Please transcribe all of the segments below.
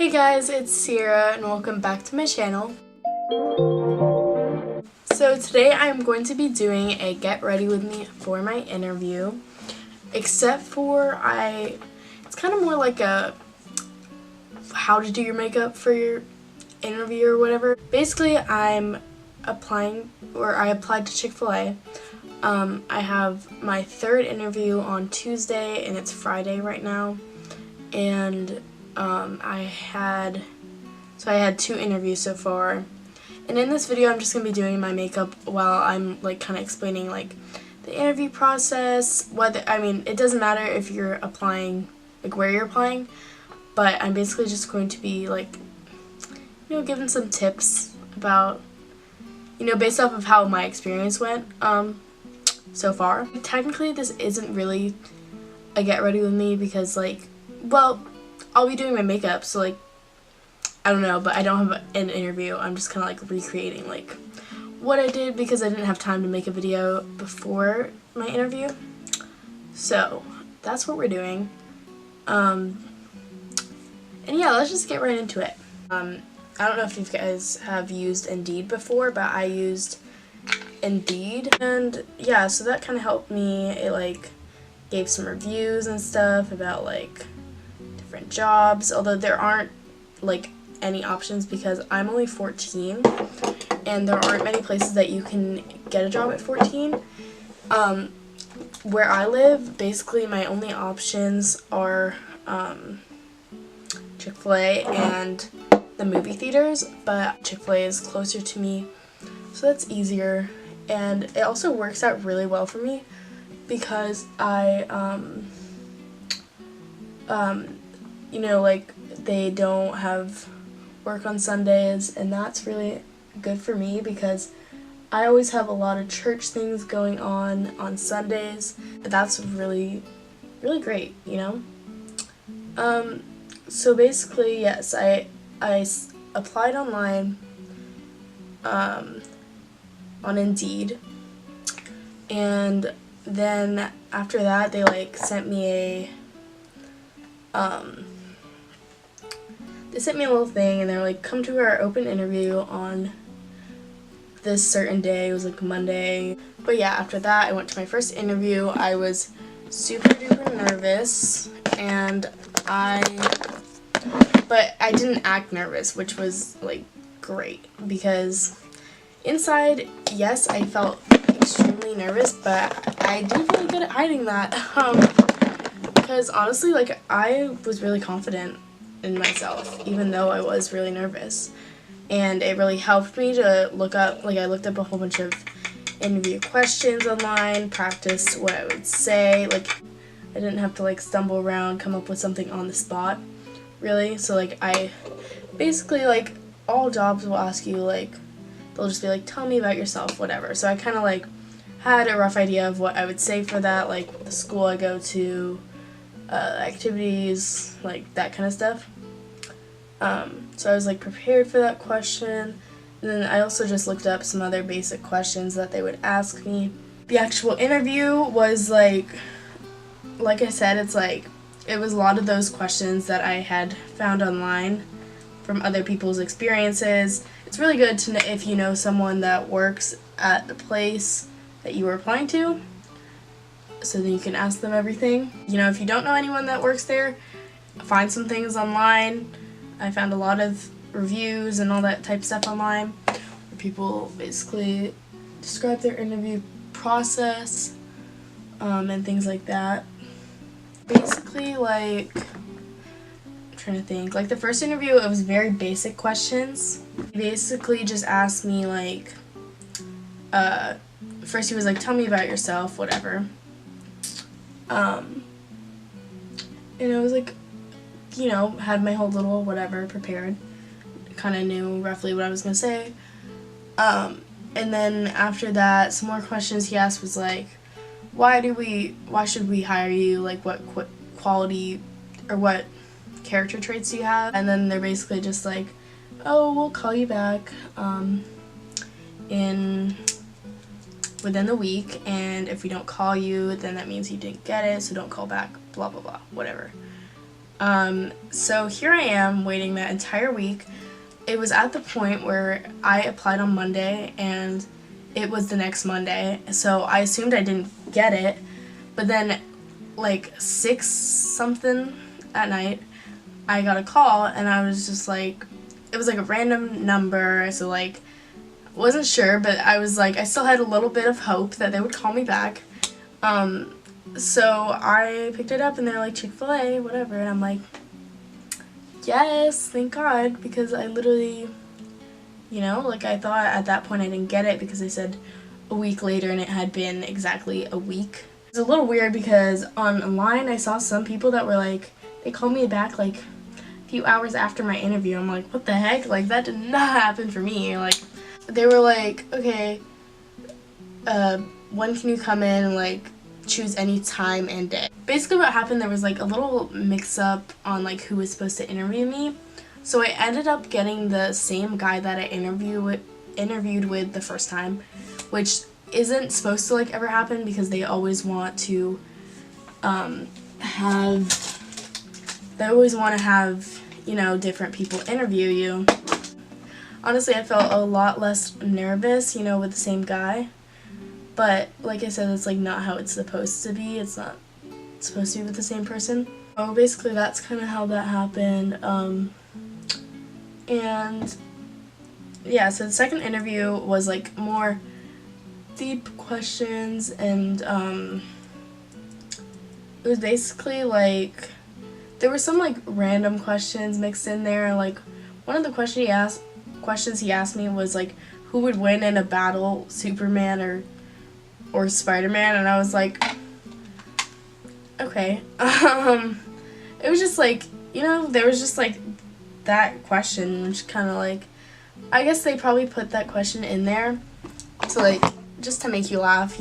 Hey guys, it's Sierra and welcome back to my channel. So today I'm going to be doing a get ready with me for my interview, except for it's kind of more like a how to do your makeup for your interview or whatever. Basically I applied to Chick-fil-A. I have my third interview on Tuesday and it's Friday right now, and I had 2 interviews so far, and in this video I'm just going to be doing my makeup while I'm like kind of explaining like the interview process. It doesn't matter if you're applying, like where you're applying, but I'm basically just going to be like, giving some tips about, based off of how my experience went so far. Technically this isn't really a get ready with me because I'll be doing my makeup, so I don't know, but I don't have an interview. I'm just kind of recreating what I did because I didn't have time to make a video before my interview. So that's what we're doing. And yeah, let's just get right into it. I don't know if you guys have used Indeed before, but I used Indeed, and yeah, so that kind of helped me. It gave some reviews and stuff about different jobs, although there aren't any options because I'm only 14 and there aren't many places that you can get a job at 14. Where I live, basically my only options are Chick-fil-A and the movie theaters, but Chick-fil-A is closer to me, so that's easier, and it also works out really well for me because they don't have work on Sundays, and that's really good for me because I always have a lot of church things going on Sundays. That's really, really great, So basically, yes, I applied online on Indeed, and then after that they sent me a little thing, and they're come to our open interview on this certain day. It was Monday. But yeah, after that I went to my first interview. I was super duper nervous, but I didn't act nervous, which was great, because inside, yes, I felt extremely nervous, but I did really good at hiding that. Because honestly, I was really confident in myself, even though I was really nervous. And it really helped me to look up, I looked up a whole bunch of interview questions online, practiced what I would say. I didn't have to stumble around, come up with something on the spot, really. So I basically, all jobs will ask you, they'll just be tell me about yourself, whatever. So I kind of had a rough idea of what I would say for that, the school I go to, activities, that kind of stuff. So I was prepared for that question, and then I also just looked up some other basic questions that they would ask me. The actual interview was like I said, it was a lot of those questions that I had found online from other people's experiences. It's really good to know if you know someone that works at the place that you were applying to, so then you can ask them everything. If you don't know anyone that works there, find some things online. I found a lot of reviews and all that type of stuff online where people basically describe their interview process and things like that. Basically, I'm trying to think. The first interview, it was very basic questions. He basically just asked me first he was tell me about yourself, whatever. And I was had my whole little whatever prepared, kind of knew roughly what I was gonna say. And then after that, some more questions he asked was why should we hire you? What quality or what character traits do you have? And then they're basically just oh, we'll call you back within the week, and if we don't call you, then that means you didn't get it, so don't call back, blah blah blah, whatever. So here I am waiting that entire week. It was at the point where I applied on Monday and it was the next Monday, so I assumed I didn't get it, but then like 6 something at night I got a call and I was just like, it was like a random number, so like wasn't sure, but I was like, I still had a little bit of hope that they would call me back. So I picked it up and they're like, Chick-fil-A, whatever, and I'm like, yes, thank God, because I literally, like I thought at that point I didn't get it because they said a week later and it had been exactly a week. It's a little weird because online I saw some people that were like, they called me back like a few hours after my interview. I'm like, what the heck? Like, that did not happen for me. Like, they were like, okay, when can you come in and like choose any time and day. Basically what happened, there was like a little mix up on like who was supposed to interview me. So I ended up getting the same guy that I interviewed with the first time, which isn't supposed to like ever happen because they always want to have different people interview you. Honestly, I felt a lot less nervous, with the same guy. But like I said, it's like not how it's supposed to be. It's not supposed to be with the same person. So basically that's kind of how that happened. And yeah, so the second interview was like more deep questions, and it was basically like there were some like random questions mixed in there. Like one of the questions he asked me was like, who would win in a battle, Superman or Spider-Man? And I was like, okay. It was just like, there was just like that question, which kind of like, I guess they probably put that question in there to like, just to make you laugh,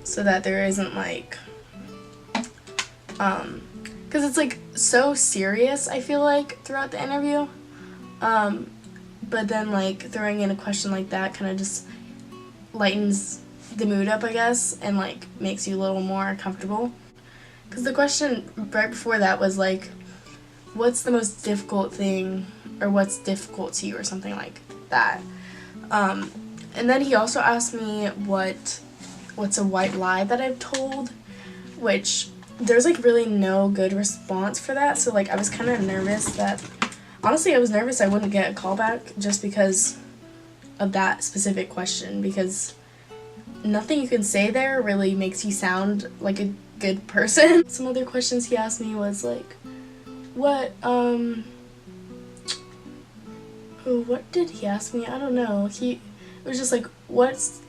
so that there isn't like, because it's like so serious, I feel like, throughout the interview, but then like throwing in a question like that kind of just lightens the mood up, I guess, and like makes you a little more comfortable. Because the question right before that was like, what's the most difficult thing, or what's difficult to you, or something like that. And then he also asked me what's a white lie that I've told, which there's like really no good response for that. So like I was kind of nervous that, honestly I was nervous I wouldn't get a call back just because of that specific question, because nothing you can say there really makes you sound like a good person. Some other questions he asked me was like, what did he ask me? I don't know. It was just like, what's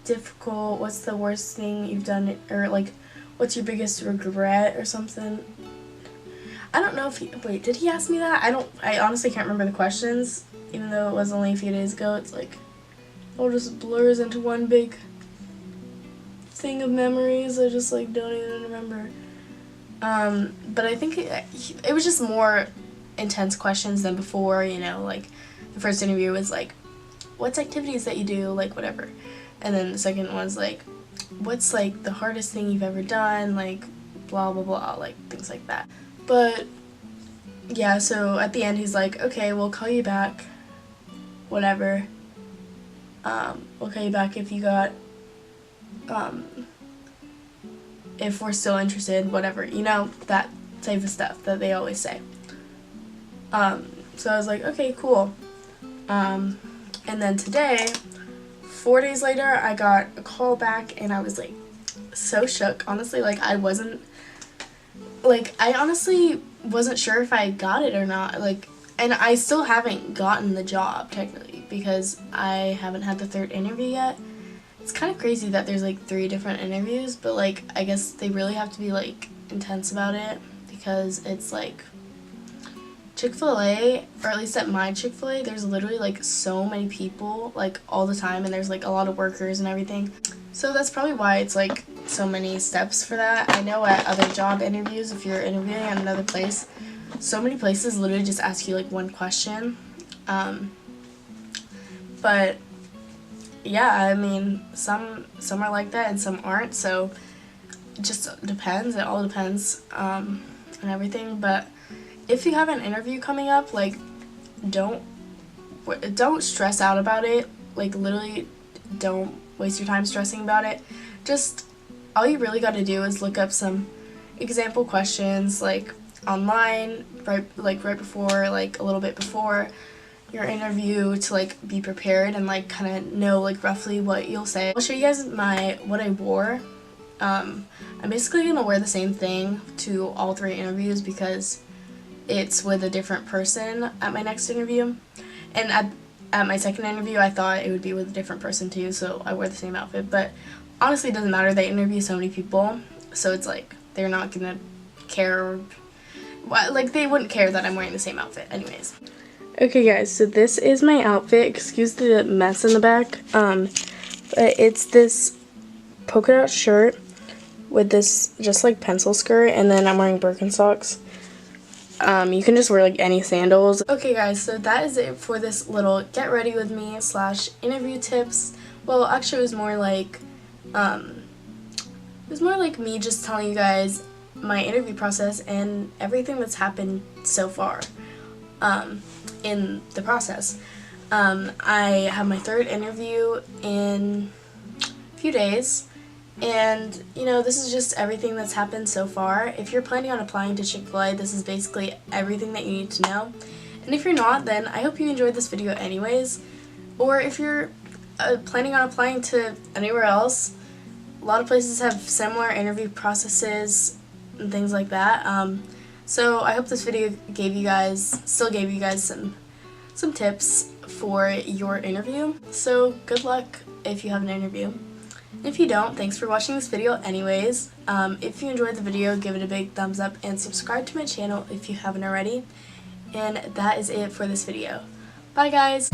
difficult, what's the worst thing you've done, or like, what's your biggest regret or something. I don't know if wait, did he ask me that? I honestly can't remember the questions, even though it was only a few days ago. It's like, it all just blurs into one big thing of memories. I just like don't even remember. But I think it was just more intense questions than before, like the first interview was like, what's activities that you do, like whatever, and then the second was like, what's like the hardest thing you've ever done, like blah blah blah, like things like that. But yeah, so at the end he's like, okay, we'll call you back, whatever, we'll call you back if you got if we're still interested, whatever, that type of stuff that they always say. So I was like, okay, cool. And then today, 4 days later, I got a call back and I was like so shook. Honestly, like I honestly wasn't sure if I got it or not. Like, and I still haven't gotten the job technically because I haven't had the third interview yet. It's kind of crazy that there's like 3 different interviews, but like I guess they really have to be like intense about it because it's like Chick-fil-A, or at least at my Chick-fil-A, there's literally like so many people like all the time, and there's like a lot of workers and everything. So that's probably why it's like so many steps for that. I know at other job interviews, if you're interviewing at another place, so many places literally just ask you like one question. But yeah, I mean, some are like that and some aren't, so it just depends. It all depends and everything. But if you have an interview coming up, like, don't stress out about it. Like, literally don't waste your time stressing about it. Just, all you really got to do is look up some example questions, like, online, right before, like, a little bit before your interview, to, like, be prepared and, like, kind of know, like, roughly what you'll say. I'll show you guys what I wore. I'm basically going to wear the same thing to all 3 interviews because it's with a different person at my next interview. And at my second interview, I thought it would be with a different person too, so I wear the same outfit. But honestly, it doesn't matter. They interview so many people, so it's like they're not going to care. Like, they wouldn't care that I'm wearing the same outfit anyways. Okay guys, so this is my outfit. Excuse the mess in the back. But it's this polka dot shirt with this just like pencil skirt, and then I'm wearing Birkenstocks. You can just wear like any sandals. Okay guys, so that is it for this little get ready with me / interview tips. Well, actually it was more like me just telling you guys my interview process and everything that's happened so far in the process. I have my 3rd interview in a few days, and you know, this is just everything that's happened so far. If you're planning on applying to Chick-fil-A, this is basically everything that you need to know. And if you're not, then I hope you enjoyed this video anyways. Or if you're planning on applying to anywhere else, a lot of places have similar interview processes and things like that. So I hope this video still gave you guys some tips for your interview. So good luck if you have an interview. If you don't, thanks for watching this video anyways. If you enjoyed the video, give it a big thumbs up and subscribe to my channel if you haven't already. And that is it for this video. Bye guys!